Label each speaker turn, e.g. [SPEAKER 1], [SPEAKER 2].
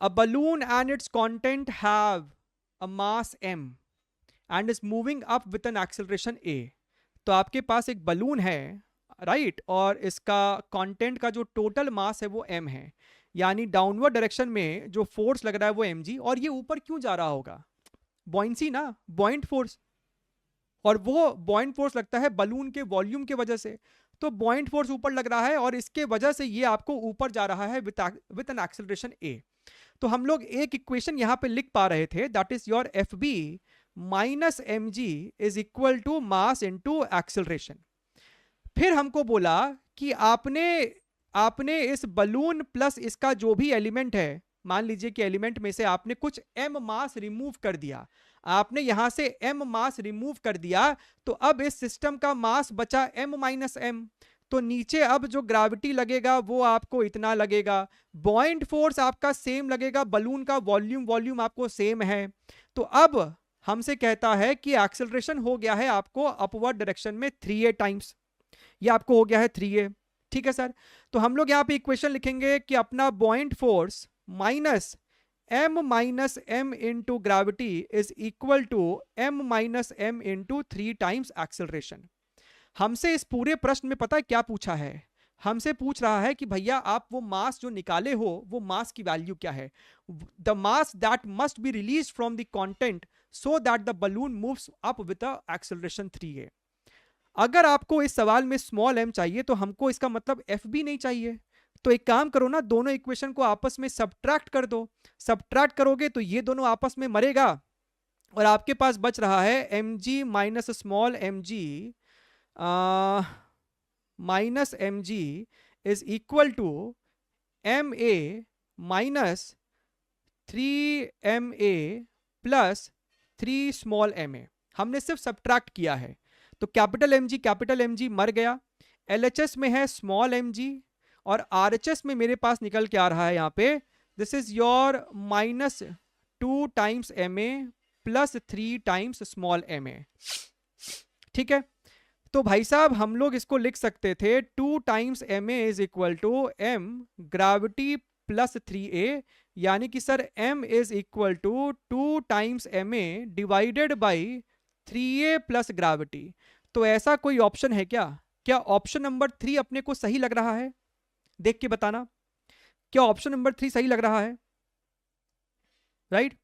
[SPEAKER 1] a balloon and its content have a mass m and is moving up with an acceleration a। तो आपके पास एक balloon है, right, और इसका content का जो टोटल मास है वो m है, यानी डाउनवर्ड डायरेक्शन में जो फोर्स लग रहा है वो mg, और ये ऊपर क्यों जा रहा होगा? बॉइंसी ना, बॉइंट फोर्स, और वो बॉइंट फोर्स लगता है बलून के वॉल्यूम के वजह से। तो बॉइंट फोर्स ऊपर लग रहा है और इसके वजह से ये आपको ऊपर जा रहा है विद एन एक्सेलरेशन ए। तो हम लोग एक इक्वेशन यहां पे लिख पा रहे थे, that is your F B minus M G is equal to mass into acceleration. फिर हमको बोला कि आपने आपने इस बलून प्लस इसका जो भी एलिमेंट है, मान लीजिए कि एलिमेंट में से आपने कुछ m मास रिमूव कर दिया, आपने यहां से m मास रिमूव कर दिया, तो अब इस सिस्टम का मास बचा m माइनस m। तो नीचे अब जो ग्रेविटी लगेगा वो आपको इतना लगेगा, बॉइंट फोर्स आपका सेम लगेगा, बलून का वॉल्यूम वॉल्यूम आपको सेम है। तो अब हमसे कहता है कि एक्सेलरेशन हो गया है आपको अपवर्ड डायरेक्शन में 3a टाइम्स, ये आपको हो गया है 3a। ठीक है सर, तो हम लोग यहाँ पे इक्वेशन लिखेंगे कि अपना buoyant force minus m into gravity is equal to m into 3 times acceleration. हमसे इस पूरे प्रश्न में पता है क्या पूछा है? हमसे पूछ रहा है कि भैया आप वो मास जो निकाले हो वो मास की वैल्यू क्या है, the mass that must be release from the content so that the balloon moves up with acceleration 3a। अगर आपको इस सवाल में स्मॉल m चाहिए तो हमको इसका मतलब एफ बी नहीं चाहिए। तो एक काम करो ना, दोनों इक्वेशन को आपस में सब्ट्रैक्ट कर दो। सब्ट्रैक्ट करोगे तो ये दोनों आपस में मरेगा और आपके पास बच रहा है M G minus small M G minus M G is equal to M A minus 3ma plus 3 small ma। हमने सिर्फ सब्ट्रैक्ट किया है, तो कैपिटल एम जी मर गया, LHS में है स्मॉल एम जी, और RHS में मेरे पास निकल के आ रहा है यहाँ पे this is your minus 2 times ma plus 3 times small ma। ठीक है, तो भाई साहब हम लोग इसको लिख सकते थे 2 times ma is equal to m gravity plus 3a, यानी कि sir m is equal to 2 times ma divided by 3a plus gravity. तो ऐसा कोई ऑप्शन है क्या? क्या ऑप्शन नंबर 3 अपने को सही लग रहा है? देख के बताना, क्या ऑप्शन नंबर 3 सही लग रहा है? राइट